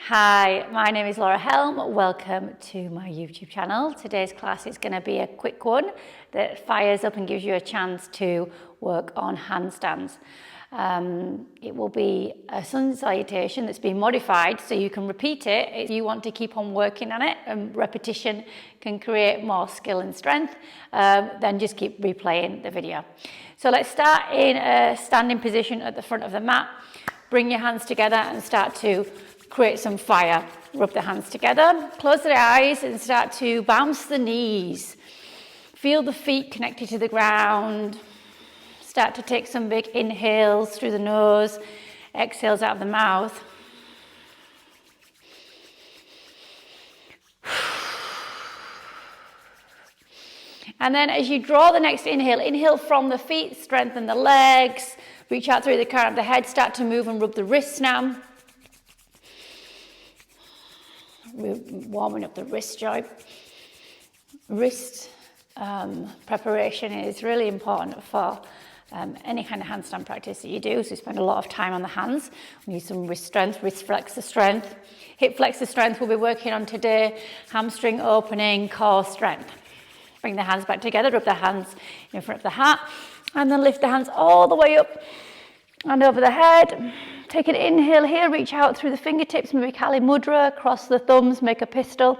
Hi, my name is Laura Helm. Welcome to my YouTube channel. Today's class is going to be a quick one that fires up and gives you a chance to work on handstands. It will be a sun salutation that's been modified so you can repeat it if you want to keep on working on it, and repetition can create more skill and strength. Then just keep replaying the video. So let's start in a standing position at the front of the mat. Bring your hands together and start to create some fire. Rub the hands together, close the eyes and start to bounce the knees. Feel the feet connected to the ground. Start to take some big inhales through the nose, exhales out of the mouth. And then as you draw the next inhale, inhale from the feet, strengthen the legs, reach out through the crown of the head, start to move and rub the wrists now. We're warming up the wrist joint. Wrist preparation is really important for any kind of handstand practice that you do. So you spend a lot of time on the hands. We need some wrist strength, wrist flexor strength. Hip flexor strength we'll be working on today. Hamstring opening, core strength. Bring the hands back together, rub the hands in front of the heart, and then lift the hands all the way up and over the head. Take an inhale here, reach out through the fingertips, maybe Kali Mudra, cross the thumbs, make a pistol.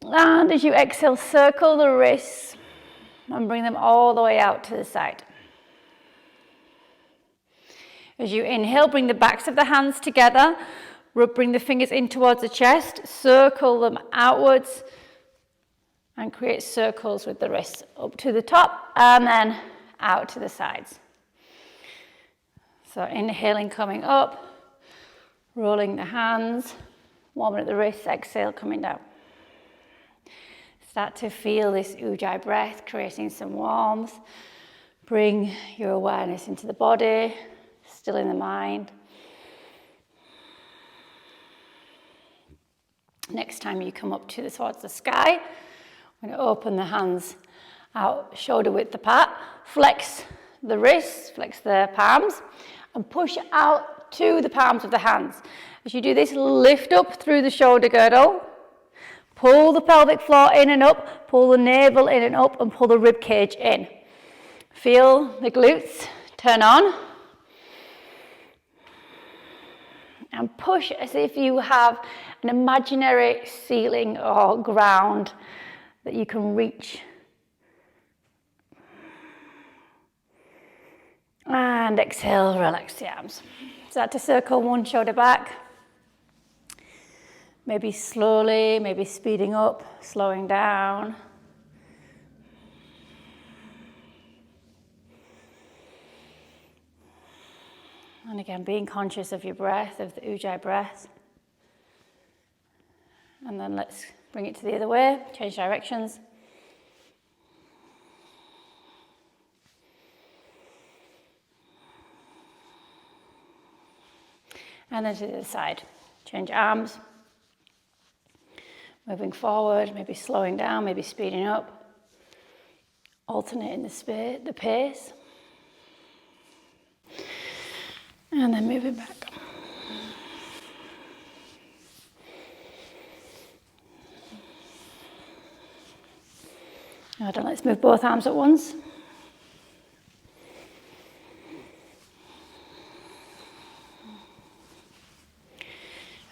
And as you exhale, circle the wrists and bring them all the way out to the side. As you inhale, bring the backs of the hands together, bring the fingers in towards the chest, circle them outwards, and create circles with the wrists up to the top and then out to the sides. So inhaling, coming up, rolling the hands, warming up the wrists, exhale, coming down. Start to feel this Ujjayi breath, creating some warmth. Bring your awareness into the body, still in the mind. Next time you come up towards the sky, I'm going to open the hands out, shoulder width apart, flex the wrists, flex the palms, and push out to the palms of the hands. As you do this, lift up through the shoulder girdle, pull the pelvic floor in and up, pull the navel in and up, and pull the rib cage in. Feel the glutes turn on. And push as if you have an imaginary ceiling or ground that you can reach. And exhale, relax the arms. Start to circle one shoulder back. Maybe slowly, maybe speeding up, slowing down. And again, being conscious of your breath, of the Ujjayi breath. And then let's bring it to the other way, change directions. And then to the other side. Change arms. Moving forward, maybe slowing down, maybe speeding up. Alternating the pace. And then moving back. Now let's move both arms at once.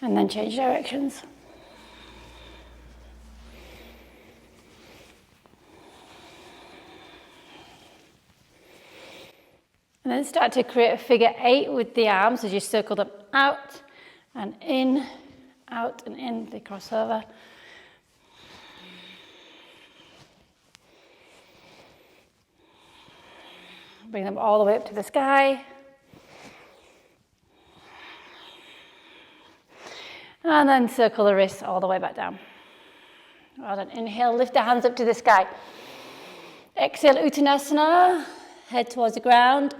And then change directions. And then start to create a figure 8 with the arms as you circle them out and in, out and in, they cross over. Bring them all the way up to the sky. And then circle the wrists all the way back down. Well done. Inhale, lift the hands up to the sky. Exhale, Uttanasana, head towards the ground.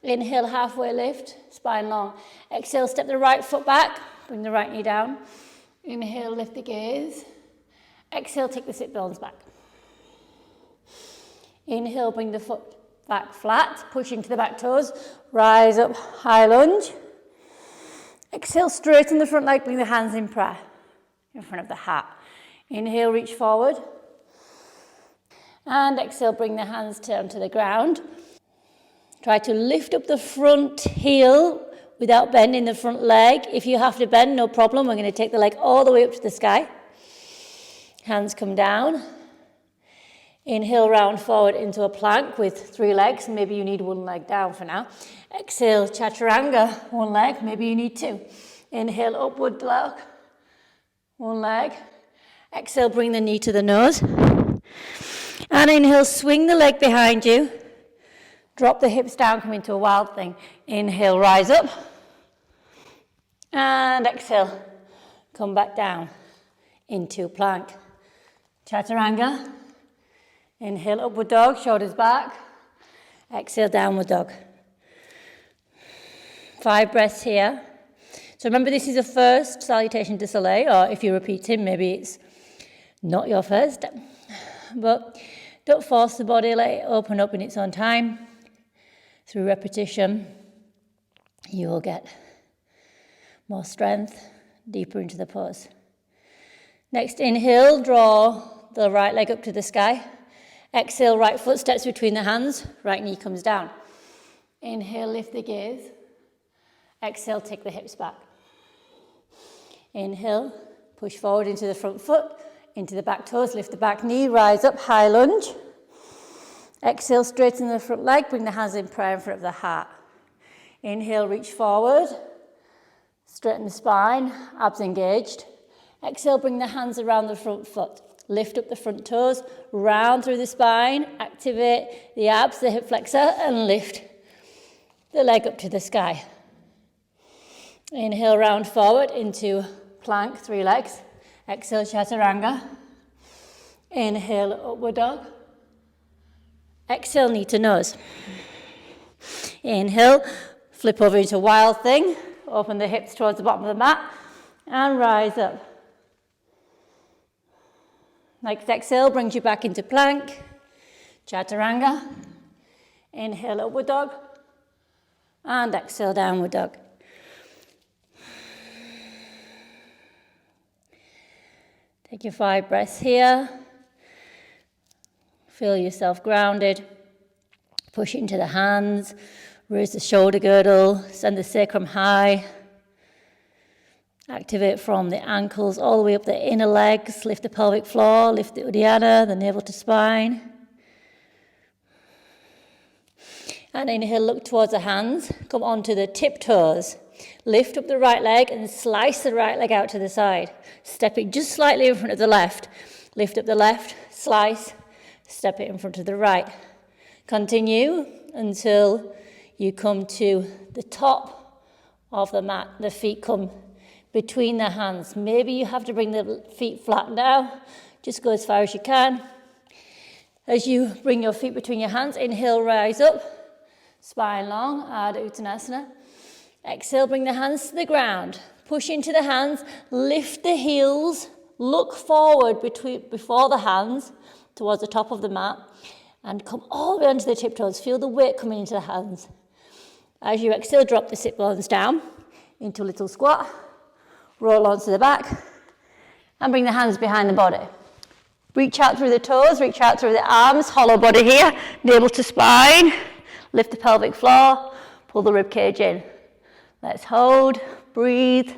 Inhale, halfway lift, spine long. Exhale, step the right foot back, bring the right knee down. Inhale, lift the gaze. Exhale, take the sit bones back. Inhale, bring the foot back flat, push into the back toes. Rise up, high lunge. Exhale, straighten the front leg, bring the hands in prayer in front of the heart. Inhale, reach forward. And exhale, bring the hands down to the ground. Try to lift up the front heel without bending the front leg. If you have to bend, no problem. We're going to take the leg all the way up to the sky. Hands come down. Inhale, round forward into a plank with 3 legs. Maybe you need 1 leg down for now. Exhale, chaturanga, 1 leg. Maybe you need 2. Inhale, upward dog, 1 leg. Exhale, bring the knee to the nose. And inhale, swing the leg behind you. Drop the hips down, come into a wild thing. Inhale, rise up. And exhale, come back down into plank. Chaturanga. Inhale, upward dog, shoulders back. Exhale, downward dog. 5 breaths here. So remember, this is a first salutation to soleil, or if you're repeating, maybe it's not your first. But don't force the body, let it open up in its own time. Through repetition, you will get more strength, deeper into the pose. Next, inhale, draw the right leg up to the sky. Exhale, right foot steps between the hands, right knee comes down. Inhale, lift the gaze. Exhale, take the hips back. Inhale, push forward into the front foot, into the back toes, lift the back knee, rise up, high lunge. Exhale, straighten the front leg, bring the hands in prayer in front of the heart. Inhale, reach forward, straighten the spine, abs engaged. Exhale, bring the hands around the front foot. Lift up the front toes, round through the spine, activate the abs, the hip flexor, and lift the leg up to the sky. Inhale, round forward into plank, 3 legs. Exhale, chaturanga. Inhale, upward dog. Exhale, knee to nose. Inhale, flip over into wild thing. Open the hips towards the bottom of the mat and rise up. Next exhale brings you back into plank, chaturanga. Inhale, upward dog. And exhale, downward dog. Take your 5 breaths here. Feel yourself grounded. Push into the hands. Raise the shoulder girdle. Send the sacrum high. Activate from the ankles all the way up the inner legs. Lift the pelvic floor. Lift the uddiyana, the navel to spine. And inhale, look towards the hands. Come onto the tiptoes. Lift up the right leg and slice the right leg out to the side. Step it just slightly in front of the left. Lift up the left, slice, step it in front of the right. Continue until you come to the top of the mat. The feet come between the hands. Maybe you have to bring the feet flat now. Just go as far as you can. As you bring your feet between your hands, inhale, rise up. Spine long, Ardha Uttanasana. Exhale, bring the hands to the ground. Push into the hands, lift the heels, look forward before the hands towards the top of the mat, and come all the way onto the tiptoes. Feel the weight coming into the hands. As you exhale, drop the sit bones down into a little squat. Roll onto the back, and bring the hands behind the body. Reach out through the toes, reach out through the arms, hollow body here, navel to spine. Lift the pelvic floor, pull the rib cage in. Let's hold, breathe.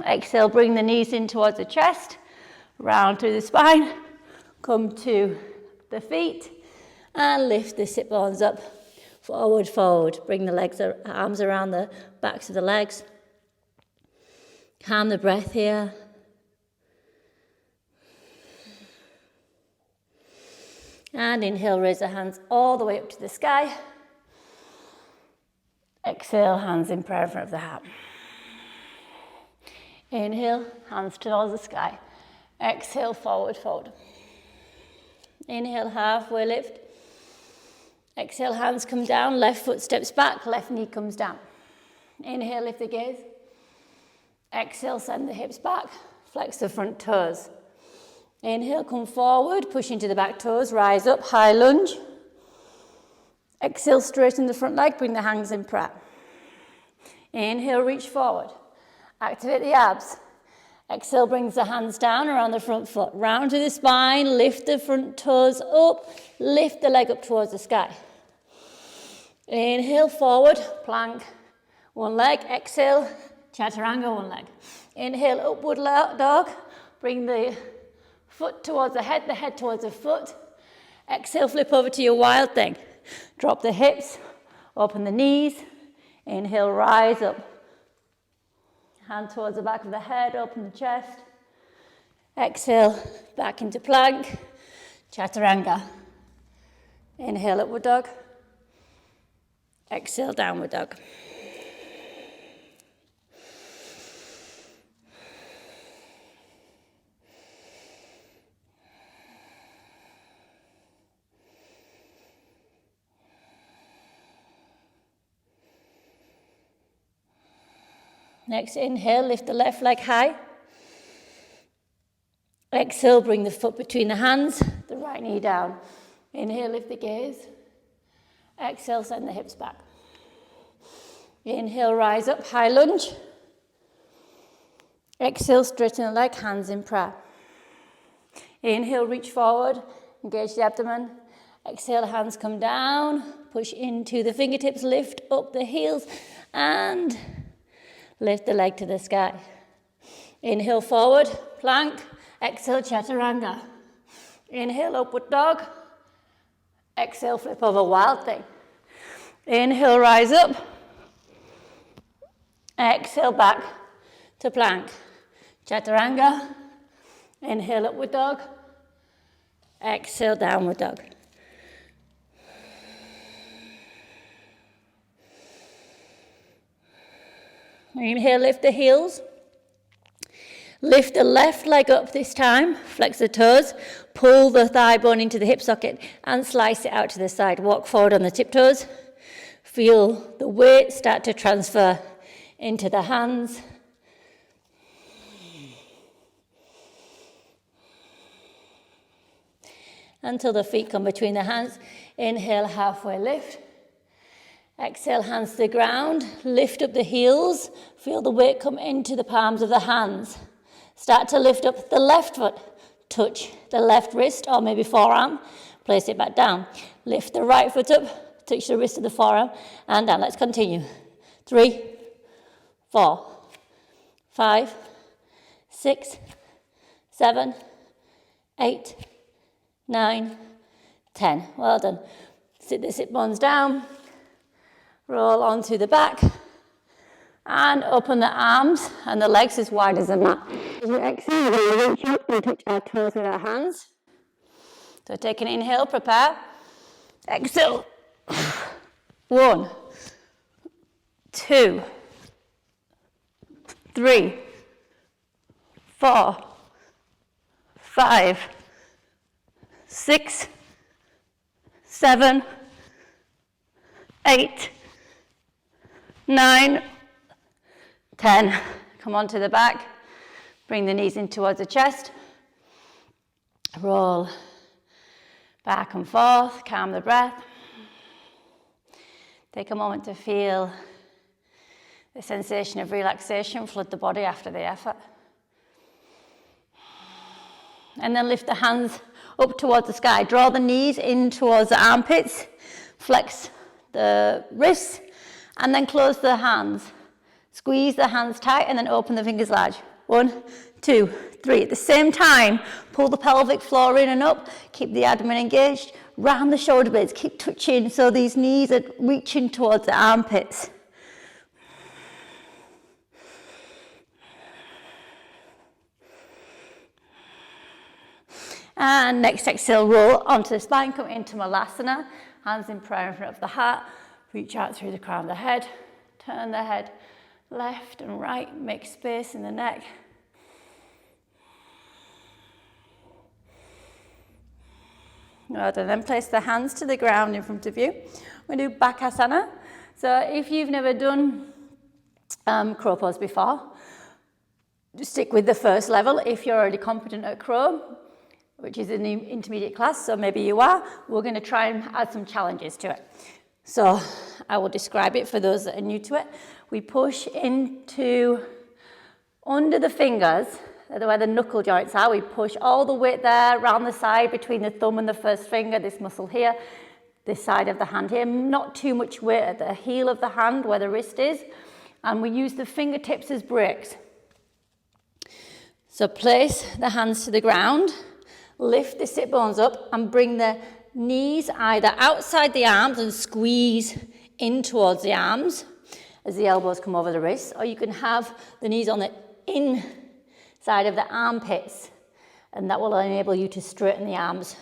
Exhale, bring the knees in towards the chest, round through the spine, come to the feet, and lift the sit bones up, forward fold. Bring the arms around the backs of the legs. Calm the breath here. And inhale, raise the hands all the way up to the sky. Exhale, hands in prayer in front of the heart. Inhale, hands towards the sky. Exhale, forward fold. Inhale, halfway lift. Exhale, hands come down, left foot steps back, left knee comes down. Inhale, lift the gaze. Exhale, send the hips back, flex the front toes. Inhale, come forward, push into the back toes, rise up, high lunge. Exhale, straighten the front leg, bring the hands in prayer. Inhale, reach forward. Activate the abs. Exhale, brings the hands down around the front foot. Round to the spine, lift the front toes up, lift the leg up towards the sky. Inhale, forward, plank, one leg. Exhale, chaturanga, one leg. Inhale, upward dog. Bring the foot towards the head towards the foot. Exhale, flip over to your wild thing. Drop the hips, open the knees. Inhale, rise up. Hand towards the back of the head, open the chest. Exhale, back into plank, chaturanga. Inhale, upward dog. Exhale, downward dog. Next inhale, lift the left leg high. Exhale, bring the foot between the hands, the right knee down. Inhale, lift the gaze. Exhale, send the hips back. Inhale, rise up, high lunge. Exhale, straighten the leg, hands in prayer. Inhale, reach forward, engage the abdomen. Exhale, hands come down, push into the fingertips, lift up the heels, and lift the leg to the sky. Inhale, forward, plank. Exhale, chaturanga. Inhale, upward dog. Exhale, flip over, wild thing. Inhale, rise up. Exhale, back to plank. Chaturanga. Inhale, upward dog. Exhale, downward dog. Inhale, lift the heels. Lift the left leg up this time, flex the toes, pull the thigh bone into the hip socket and slice it out to the side. Walk forward on the tiptoes. Feel the weight start to transfer into the hands. Until the feet come between the hands. Inhale, halfway lift. Exhale, hands to the ground. Lift up the heels. Feel the weight come into the palms of the hands. Start to lift up the left foot. Touch the left wrist or maybe forearm. Place it back down. Lift the right foot up. Touch the wrist of the forearm and down. Let's continue. 3, 4, 5, 6, 7, 8, 9, 10. Well done. Sit the sit bones down. Roll onto the back. And open the arms and the legs as wide as the mat. As we exhale, we're going to reach up and touch our toes with our hands. So take an inhale, prepare. Exhale. 1, 2, 3, 4, 5, 6, 7, 8, 9, 10. Come on to the back. Bring the knees in towards the chest. Roll back and forth. Calm the breath. Take a moment to feel the sensation of relaxation flood the body after the effort. And then lift the hands up towards the sky. Draw the knees in towards the armpits. Flex the wrists. And then close the hands. Squeeze the hands tight and then open the fingers large. 1, 2, 3. At the same time, pull the pelvic floor in and up. Keep the abdomen engaged. Round the shoulder blades. Keep touching so these knees are reaching towards the armpits. And next exhale, roll onto the spine. Come into Malasana. Hands in prayer in front of the heart. Reach out through the crown of the head. Turn the head left and right. Make space in the neck. Good, and then place the hands to the ground in front of you. We're going to do Bakasana. So if you've never done crow pose before, just stick with the first level. If you're already competent at crow, which is an intermediate class, so maybe you are, we're going to try and add some challenges to it. So I will describe it for those that are new to it. We push into under the fingers, where the knuckle joints are. We push all the weight there, around the side between the thumb and the first finger, this muscle here, this side of the hand here. Not too much weight at the heel of the hand where the wrist is. And we use the fingertips as brakes. So place the hands to the ground, lift the sit bones up and bring the knees either outside the arms and squeeze in towards the arms as the elbows come over the wrists, or you can have the knees on the inside of the armpits, and that will enable you to straighten the arms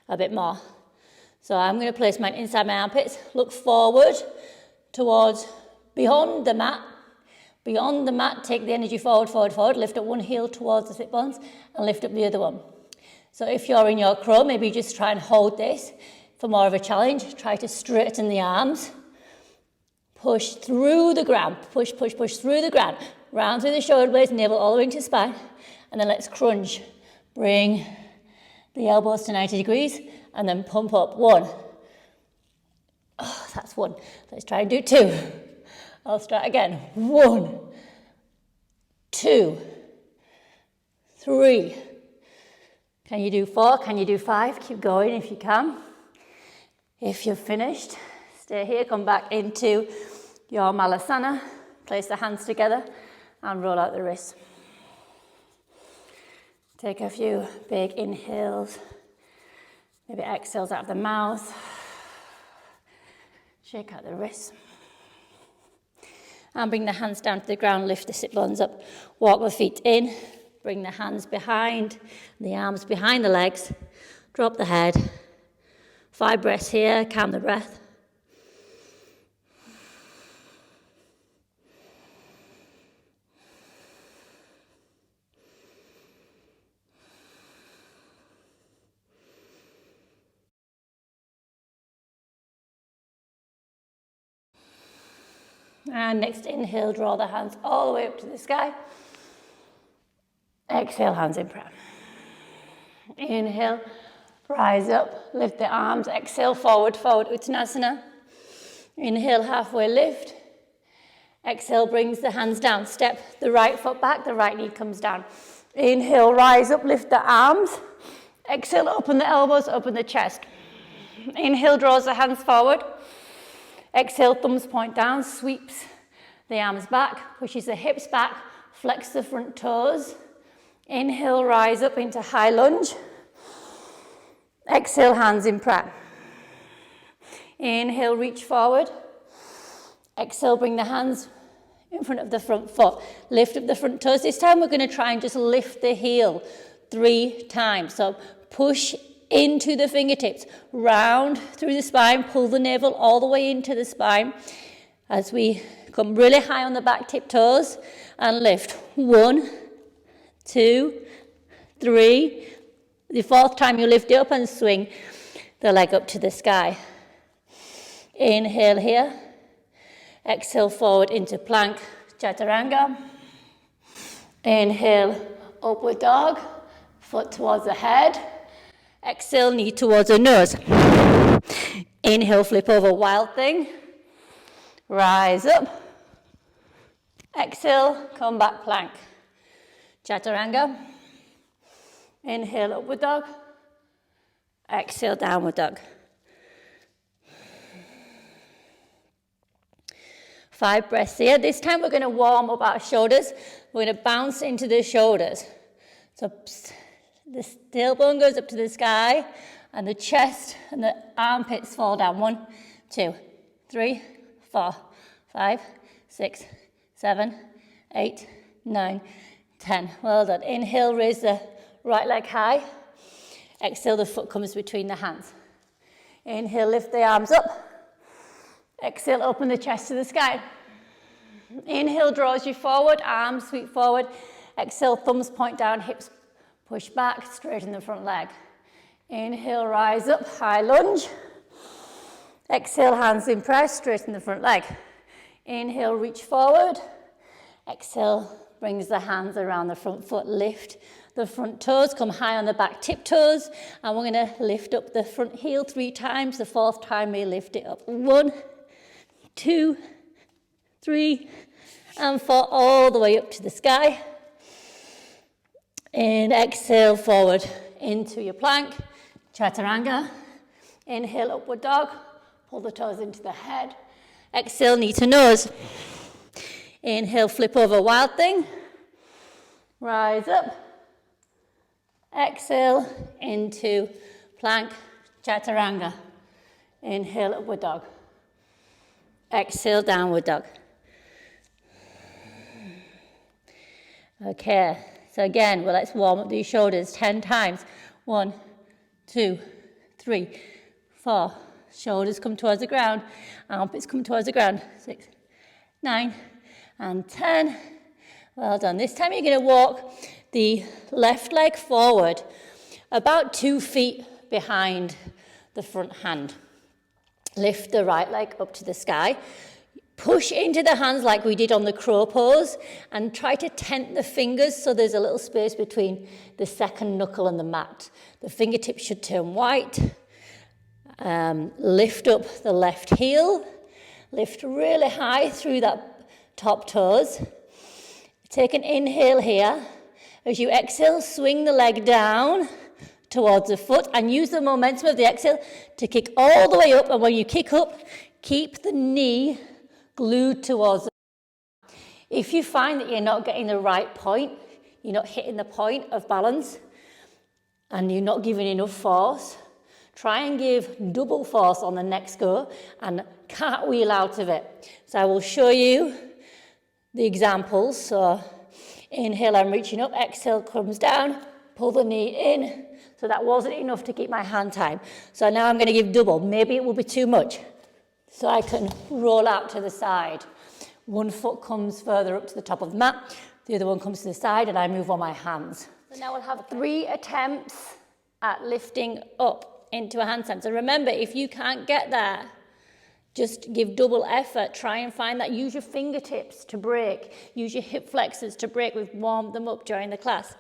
a bit more. So I'm going to place mine inside my armpits, look forward towards beyond the mat. Beyond the mat, take the energy forward, forward, forward, lift up one heel towards the sit bones and lift up the other one. So if you're in your crow, maybe just try and hold this for more of a challenge. Try to straighten the arms. Push through the ground, push, push, push through the ground, round through the shoulder blades, navel all the way into spine, and then let's crunch. Bring the elbows to 90 degrees, and then pump up. 1. Oh, that's 1. Let's try and do 2. I'll start again. 1, 2, 3. Can you do 4? Can you do 5? Keep going if you can. If you're finished, stay here, come back into your Malasana, place the hands together and roll out the wrists. Take a few big inhales, maybe exhales out of the mouth. Shake out the wrists. And bring the hands down to the ground, lift the sit bones up, walk the feet in, bring the hands behind, the arms behind the legs, drop the head. 5 breaths here, calm the breath. And next inhale, draw the hands all the way up to the sky. Exhale, hands in prayer. Inhale, rise up, lift the arms. Exhale, forward, forward, Uttanasana. Inhale, halfway lift. Exhale, brings the hands down. Step the right foot back, the right knee comes down. Inhale, rise up, lift the arms. Exhale, open the elbows, open the chest. Inhale, draws the hands forward. Exhale, thumbs point down, sweeps the arms back, pushes the hips back, flex the front toes. Inhale, rise up into high lunge. Exhale, hands in prayer. Inhale, reach forward. Exhale, bring the hands in front of the front foot. Lift up the front toes. This time we're going to try and just lift the heel 3 times. So push into the fingertips, round through the spine, pull the navel all the way into the spine as we come really high on the back tip toes and lift. 1, 2, 3. The 4th time you lift it up and swing the leg up to the sky. Inhale here. Exhale forward into plank, chaturanga. Inhale, upward dog, foot towards the head. Exhale, knee towards the nose. Inhale, flip over, wild thing. Rise up. Exhale, come back, plank. Chaturanga. Inhale, upward dog. Exhale, downward dog. 5 breaths here. This time we're going to warm up our shoulders. We're going to bounce into the shoulders. So the tailbone goes up to the sky and the chest and the armpits fall down. 1, 2, 3, 4, 5, 6, 7, 8, 9, 10. Well done. Inhale, raise the right leg high. Exhale, the foot comes between the hands. Inhale, lift the arms up. Exhale, open the chest to the sky. Inhale, draws you forward, arms sweep forward. Exhale, thumbs point down, hips push back, straighten the front leg. Inhale, rise up, high lunge. Exhale, hands in prayer, straighten the front leg. Inhale, reach forward. Exhale, brings the hands around the front foot, lift the front toes, come high on the back tiptoes, and we're going to lift up the front heel 3 times. The 4th time we lift it up. 1, 2, 3, and 4, all the way up to the sky. And exhale, forward into your plank, chaturanga. Inhale, upward dog, pull the toes into the head. Exhale, knee to nose. Inhale, flip over, wild thing. Rise up. Exhale, into plank, chaturanga. Inhale, upward dog. Exhale, downward dog. Okay, so again, well, let's warm up these shoulders 10 times. 1, 2, 3, 4. Shoulders come towards the ground. Armpits come towards the ground. 6, 9, and 10. Well done. This time you're going to walk the left leg forward about 2 feet behind the front hand. Lift the right leg up to the sky. Push into the hands like we did on the crow pose and try to tent the fingers so there's a little space between the second knuckle and the mat. The fingertips should turn white. Lift up the left heel. Lift really high through that top toes. Take an inhale here. As you exhale, swing the leg down towards the foot and use the momentum of the exhale to kick all the way up. And when you kick up, keep the knee glued towards the floor. If you find that you're not getting the right point, you're not hitting the point of balance, and you're not giving enough force, try and give double force on the next go and cartwheel out of it. So I will show you the examples. So inhale, I'm reaching up, exhale, comes down, pull the knee in. So that wasn't enough to keep my hand time. So now I'm going to give double. Maybe it will be too much. So I can roll out to the side. One foot comes further up to the top of the mat, the other one comes to the side, and I move on my hands. So now we'll have 3 attempts at lifting up into a handstand. So remember, if you can't get there, just give double effort. Try and find that. Use your fingertips to break. Use your hip flexors to break. We've warmed them up during the class.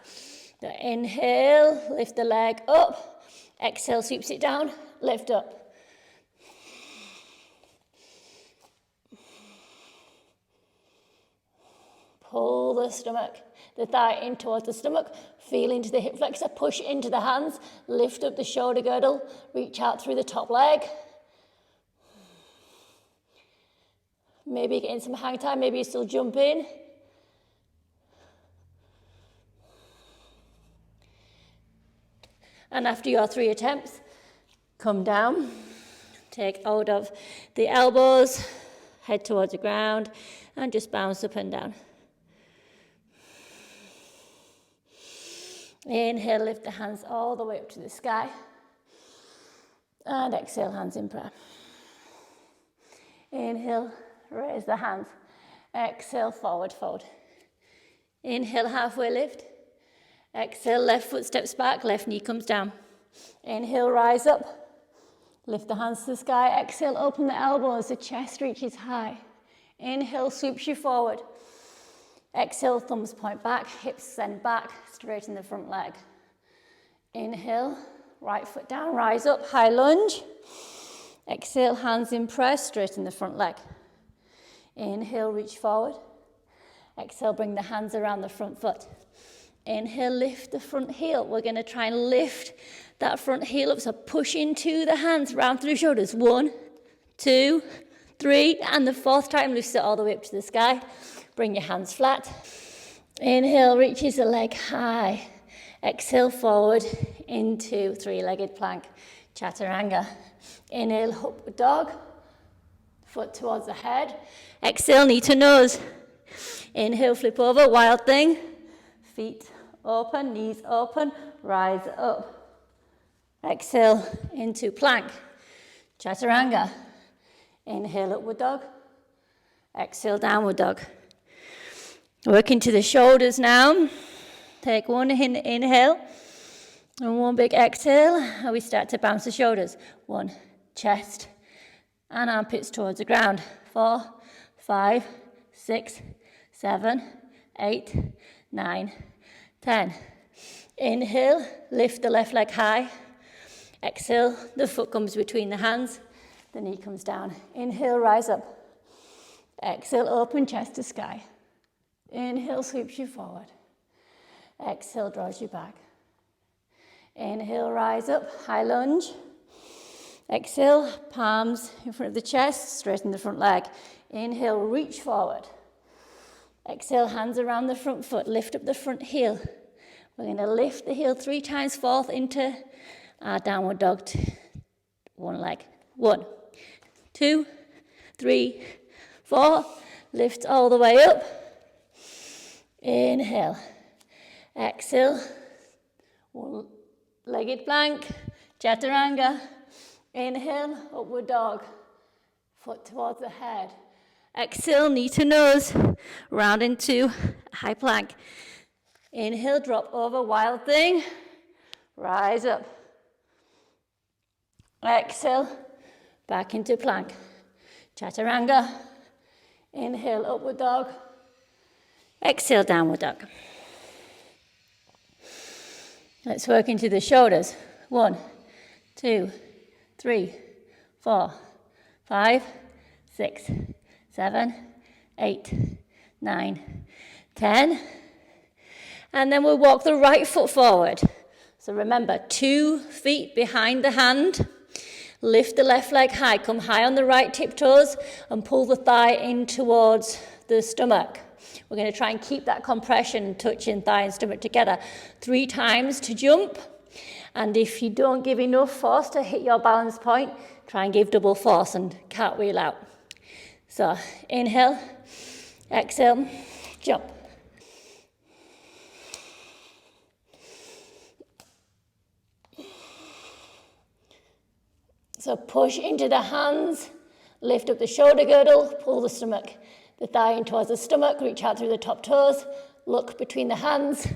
So inhale, lift the leg up. Exhale, sweeps it down, lift up. Pull the stomach, the thigh in towards the stomach, feel into the hip flexor, push into the hands, lift up the shoulder girdle, reach out through the top leg. Maybe getting some hang time, maybe you still jump in. And after your 3 attempts, come down, take hold of the elbows, head towards the ground, and just bounce up and down. Inhale, lift the hands all the way up to the sky. And exhale, hands in prayer. Inhale, raise the hands. Exhale, forward fold. Inhale, halfway lift. Exhale, left foot steps back, left knee comes down. Inhale, rise up. Lift the hands to the sky. Exhale, open the elbows, the chest reaches high. Inhale, sweeps you forward. Exhale, thumbs point back, hips send back, straighten the front leg. Inhale, right foot down, rise up, high lunge. Exhale, hands in press, straighten the front leg. Inhale, reach forward. Exhale, bring the hands around the front foot. Inhale, lift the front heel. We're going to try and lift that front heel up, so push into the hands, round through the shoulders. 1, 2, 3, and the 4th time, lift it all the way up to the sky. Bring your hands flat. Inhale, reaches the leg high. Exhale, forward into 3-legged plank, chaturanga. Inhale, upward dog. Foot towards the head. Exhale, knee to nose. Inhale, flip over, wild thing. Feet open, knees open, rise up. Exhale into plank, chaturanga. Inhale, upward dog. Exhale, downward dog. Working to the shoulders now. Take one inhale and one big exhale. And we start to bounce the shoulders. 1, chest and armpits towards the ground. 4, 5, 6, 7, 8, 9, 10. Inhale, lift the left leg high. Exhale, the foot comes between the hands, the knee comes down. Inhale, rise up. Exhale, open chest to sky. Inhale, sweeps you forward. Exhale, draws you back. Inhale, rise up, high lunge. Exhale, palms in front of the chest, straighten the front leg. Inhale, reach forward. Exhale, hands around the front foot, lift up the front heel. We're going to lift the heel 3 times forth into our downward dog. One leg. 1, 2, 3, 4. Lift all the way up. Inhale. Exhale. One-legged plank. Chaturanga. Inhale, upward dog. Foot towards the head. Exhale, knee to nose. Round into high plank. Inhale, drop over, wild thing. Rise up. Exhale, back into plank. Chaturanga. Inhale, upward dog. Exhale, downward dog. Let's work into the shoulders. 1, 2, 3, 4, 5, 6, 7, 8, 9, 10. And then we'll walk the right foot forward. So remember, 2 feet behind the hand. Lift the left leg high. Come high on the right tiptoes and pull the thigh in towards the stomach. We're going to try and keep that compression, touching thigh and stomach together. 3 times to jump. And if you don't give enough force to hit your balance point, try and give double force and cartwheel out. So inhale, exhale, jump. So push into the hands, lift up the shoulder girdle, pull the stomach, the thigh in towards the stomach, reach out through the top toes, look between the hands.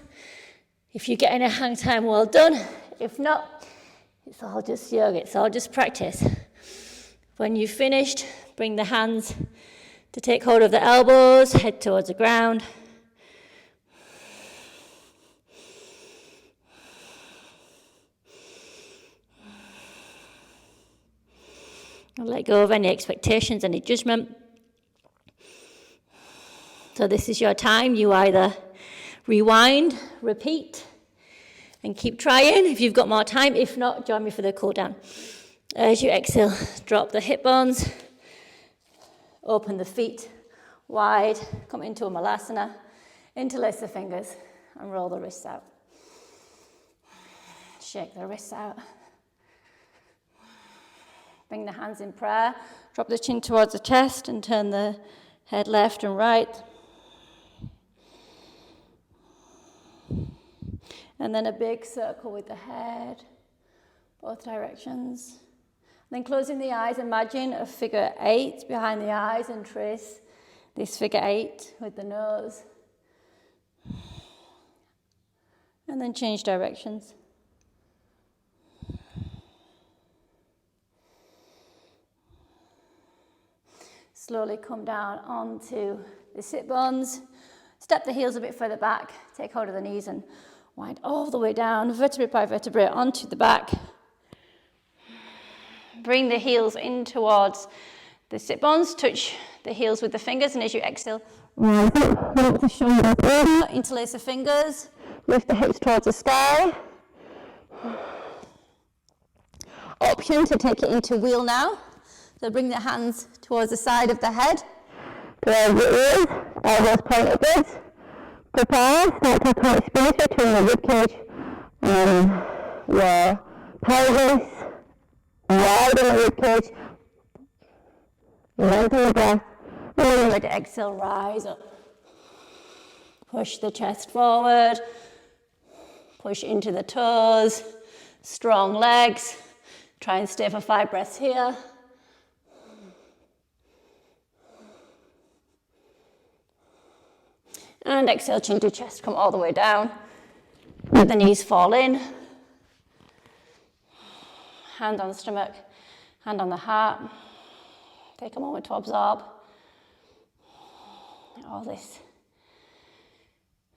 If you're getting a hang time, well done. If not, it's all just yoga, it's all just practice. When you've finished, bring the hands to take hold of the elbows, head towards the ground. And let go of any expectations, any judgment. So this is your time. You either rewind, repeat, and keep trying if you've got more time. If not, join me for the cool down. As you exhale, drop the hip bones, open the feet wide, come into a malasana, interlace the fingers, and roll the wrists out. Shake the wrists out. Bring the hands in prayer, drop the chin towards the chest and turn the head left and right. And then a big circle with the head, both directions. Then closing the eyes, imagine a figure 8 behind the eyes and trace this figure 8 with the nose. And then change directions. Slowly come down onto the sit bones. Step the heels a bit further back. Take hold of the knees and wind all the way down, vertebrae by vertebrae, onto the back. Bring the heels in towards the sit bones. Touch the heels with the fingers, and as you exhale, rise up, roll the shoulders over, interlace the fingers, lift the hips towards the sky. Option to take it into wheel now. So bring the hands towards the side of the head. Towards the ears, elbows point upwards. Prepare, start to tight space between the ribcage and your pelvis. Widen the ribcage. Lengthen the breath. And then let the exhale rise up. Push the chest forward. Push into the toes. Strong legs. Try and stay for 5 breaths here. And exhale, chin to chest, come all the way down. Let the knees fall in. Hand on the stomach, hand on the heart. Take a moment to absorb all this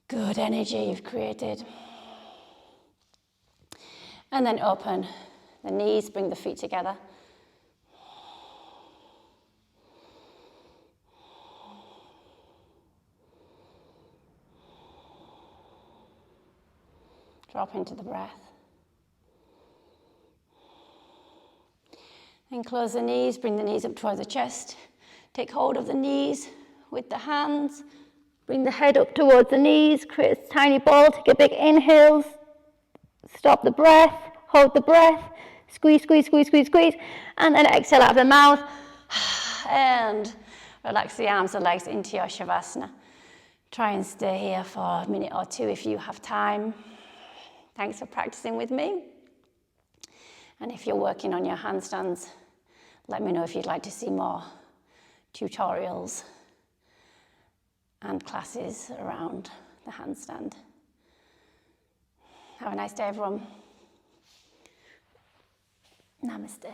good energy you've created. And then open the knees, bring the feet together. Drop into the breath. Then close the knees, bring the knees up towards the chest. Take hold of the knees with the hands. Bring the head up towards the knees, create a tiny ball, take a big inhale. Stop the breath, hold the breath, squeeze, squeeze, squeeze, squeeze, squeeze, and then exhale out of the mouth. And relax the arms and legs into your Shavasana. Try and stay here for a minute or two if you have time. Thanks for practicing with me. And if you're working on your handstands, let me know if you'd like to see more tutorials and classes around the handstand. Have a nice day, everyone. Namaste.